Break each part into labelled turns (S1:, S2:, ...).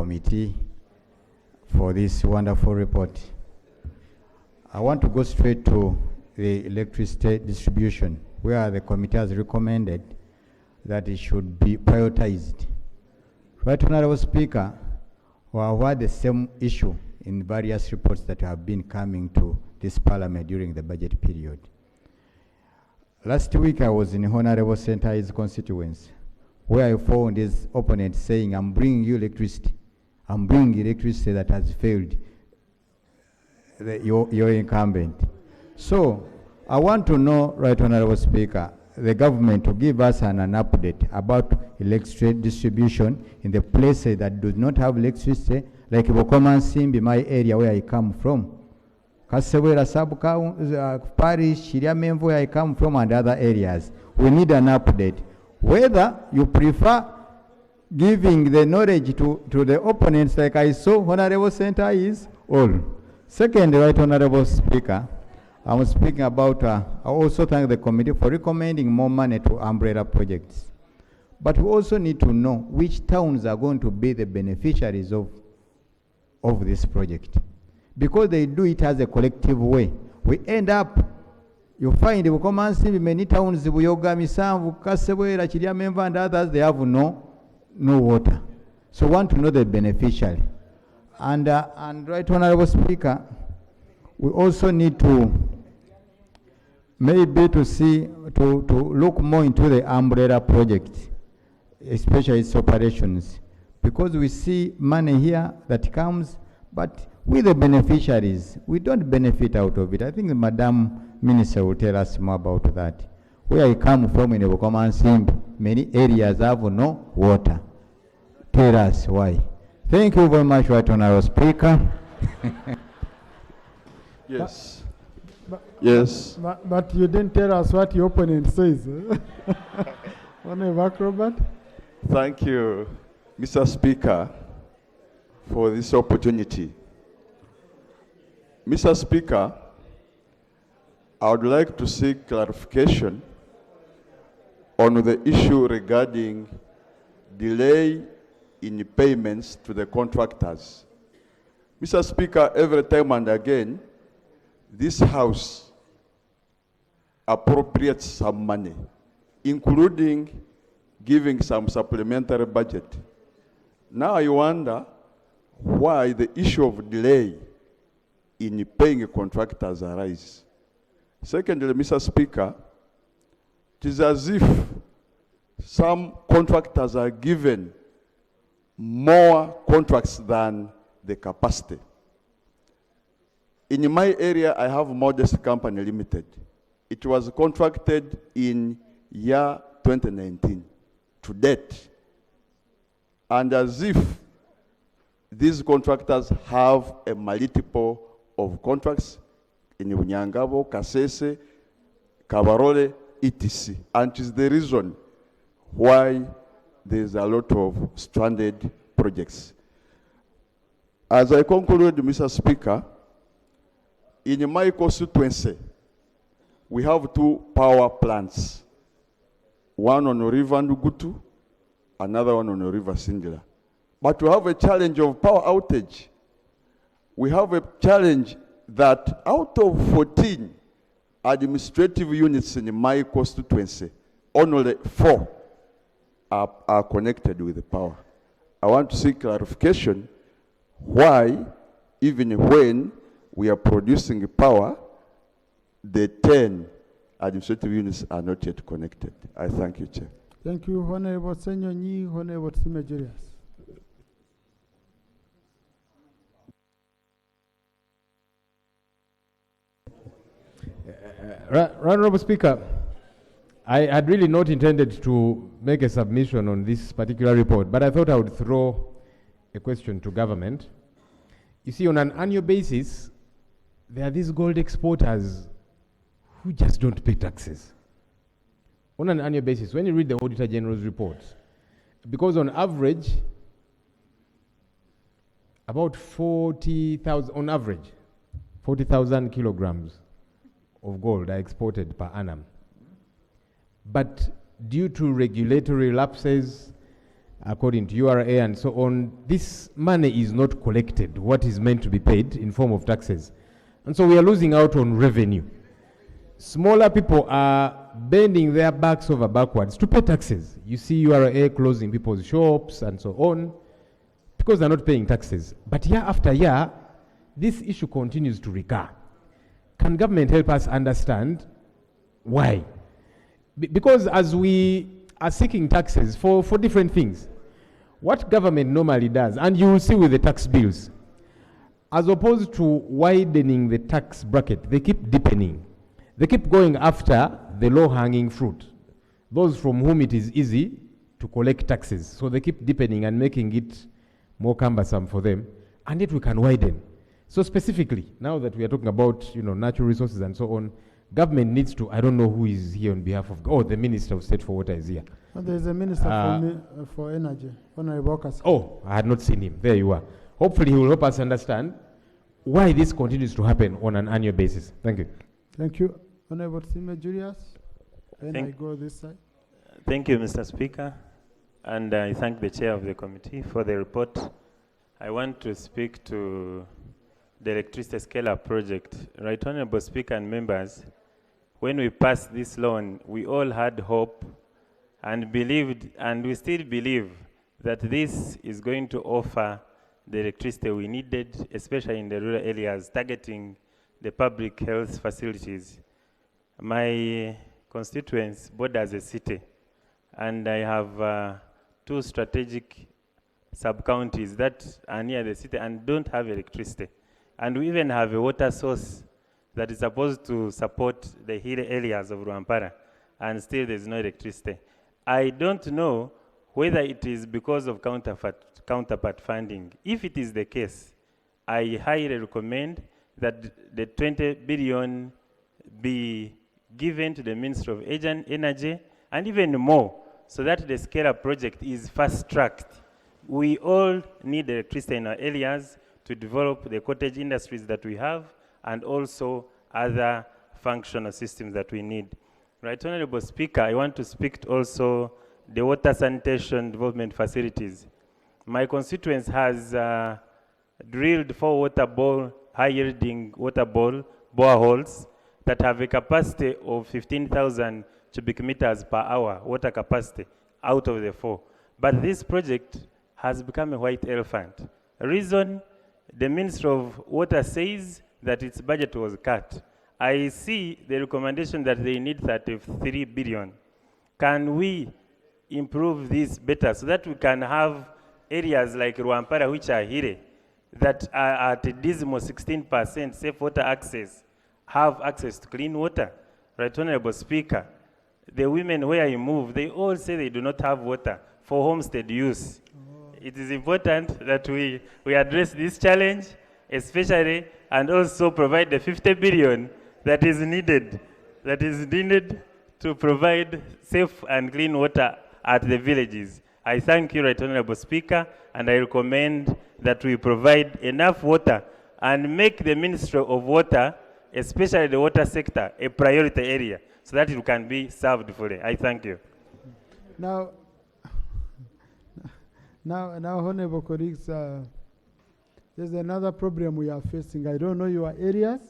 S1: committee for this wonderful report. I want to go straight to the electricity distribution, where the committee has recommended that it should be prioritized. Right, Honorable Speaker, we have had the same issue in various reports that have been coming to this parliament during the budget period. Last week I was in Honorable Center's constituency, where I found his opponent saying, I'm bringing you electricity. I'm bringing electricity that has failed your incumbent. So I want to know, Right Honorable Speaker, the government to give us an update about electricity distribution in the places that do not have electricity, like Bokoma Simbi, my area where I come from. Kasewera Parish, Shiriamenvo, where I come from, and other areas. We need an update. Whether you prefer giving the knowledge to the opponents, like I saw Honorable Center is all. Second, Right Honorable Speaker, I'm speaking about, I also thank the committee for recommending more money to umbrella projects. But we also need to know which towns are going to be the beneficiaries of this project. Because they do it as a collective way. We end up, you find many towns, Buyoga, Misambu, Kasewera, Chiriamenva, and others, they have no water. So we want to know the beneficiary. And Right Honorable Speaker, we also need to maybe to look more into the umbrella project, especially its operations, because we see money here that comes, but with the beneficiaries, we don't benefit out of it. I think the Madam Minister will tell us more about that. Where I come from in Bukomansimbi, many areas have no water. Tell us why. Thank you very much, Right Honorable Speaker.
S2: Yes.
S3: Yes. But you didn't tell us what your opponent says. Honorable Robert.
S2: Thank you, Mr. Speaker, for this opportunity. Mr. Speaker, I would like to seek clarification on the issue regarding delay in payments to the contractors. Mr. Speaker, every time and again, this House appropriates some money, including giving some supplementary budget. Now I wonder why the issue of delay in paying contractors arises. Secondly, Mr. Speaker, it is as if some contractors are given more contracts than the capacity. In my area, I have Modest Company Limited. It was contracted in year 2019 to date. And as if these contractors have a multiple of contracts in Unyangabo, Kasese, Kabarole, etc. And it is the reason why there's a lot of stranded projects. As I conclude, Mr. Speaker, in my constituency, we have 2 power plants. One on the River Ndugutu, another one on the River Singila. But we have a challenge of power outage. We have a challenge that out of 14 administrative units in my constituency, only 4 are connected with the power. I want to seek clarification why, even when we are producing power, the 10 administrative units are not yet connected. I thank you, Chair.
S3: Thank you, Honorable Senyonyi, Honorable Sime Julius.
S4: Honorable Speaker, I had really not intended to make a submission on this particular report, but I thought I would throw a question to government. You see, on an annual basis, there are these gold exporters who just don't pay taxes. On an annual basis, when you read the Auditor General's report, because on average, about 40,000, on average, 40,000 kilograms of gold are exported per annum. But due to regulatory lapses, according to URA and so on, this money is not collected, what is meant to be paid in form of taxes. And so we are losing out on revenue. Smaller people are bending their backs over backwards to pay taxes. You see URA closing people's shops and so on because they're not paying taxes. But year after year, this issue continues to recur. Can government help us understand why? Because as we are seeking taxes for different things, what government normally does, and you will see with the tax bills, as opposed to widening the tax bracket, they keep deepening. They keep going after the low-hanging fruit, those from whom it is easy to collect taxes. So they keep deepening and making it more cumbersome for them, and yet we can widen. So specifically, now that we are talking about natural resources and so on, government needs to, I don't know who is here on behalf of, the Minister of State for Water is here.
S3: There's a minister for energy, Honorable Uedcl.
S4: Oh, I had not seen him. There you are. Hopefully he will help us understand why this continues to happen on an annual basis. Thank you.
S3: Thank you. Honorable Sime Julius. Then I go this side.
S5: Thank you, Mr. Speaker. And I thank the chair of the committee for the report. I want to speak to the electricity scale-up project. Right Honorable Speaker and members, when we passed this loan, we all had hope and believed, and we still believe, that this is going to offer the electricity we needed, especially in the rural areas, targeting the public health facilities. My constituents borders a city, and I have 2 strategic sub-counties that are near the city and don't have electricity. And we even have a water source that is supposed to support the hilly areas of Rwampara, and still there's no electricity. I don't know whether it is because of counterpart funding. If it is the case, I highly recommend that the 20 billion be given to the Ministry of Energy, and even more, so that the scale-up project is fast-tracked. We all need electricity in our areas to develop the cottage industries that we have, and also other functional systems that we need. Right Honorable Speaker, I want to speak also the water sanitation development facilities. My constituents has drilled 4 high-yielding water boreholes that have a capacity of 15,000 cubic meters per hour, water capacity, out of the 4. But this project has become a white elephant. Reason, the Minister of Water says that its budget was cut. I see the recommendation that they need 33 billion. Can we improve this better so that we can have areas like Rwampara, which are here, that are at a dismal 16% safe water access, have access to clean water? Right Honorable Speaker, the women where I move, they all say they do not have water for homestead use. It is important that we address this challenge, especially, and also provide the 50 billion that is needed to provide safe and clean water at the villages. I thank you, Right Honorable Speaker, and I recommend that we provide enough water and make the Ministry of Water, especially the water sector, a priority area so that it can be served fully. I thank you.
S3: Now, honorable colleagues, there's another problem we are facing. I don't know your areas,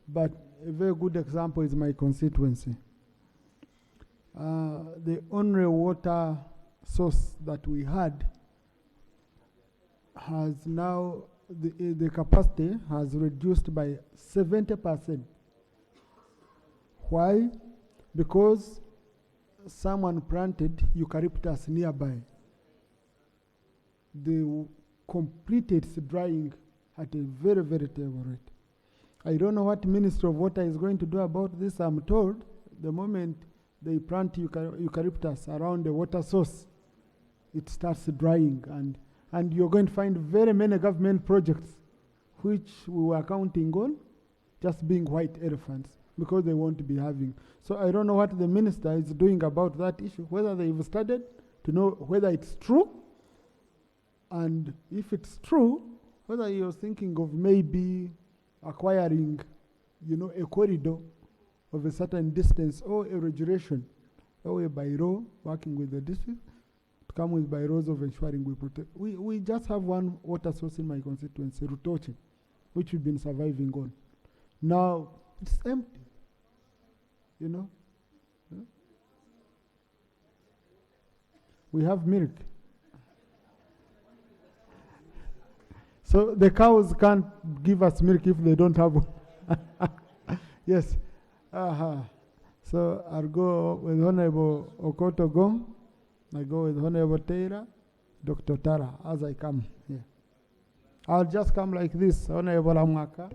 S3: but a very good example is my constituency. The only water source that we had has now, the capacity has reduced by 70%. Why? Because someone planted eucalyptus nearby. They completed its drying at a very, very terrible rate. I don't know what Ministry of Water is going to do about this. I'm told the moment they plant eucalyptus around the water source, it starts drying, and you're going to find very many government projects which we were counting on just being white elephants because they won't be having. So I don't know what the minister is doing about that issue, whether they've studied to know whether it's true, and if it's true, whether you're thinking of maybe acquiring, a corridor of a certain distance or a regulation or a by law working with the district to come with bylaws of ensuring we protect. We just have one water source in my constituency, Rutoche, which we've been surviving on. Now it's empty, you know. Yeah. We have milk. So the cows can't give us milk if they don't have. Yes. So I'll go with Honorable Okoto Gong. I go with Honorable Taylor, Dr. Tara, as I come here. I'll just come like this, Honorable Amwaka.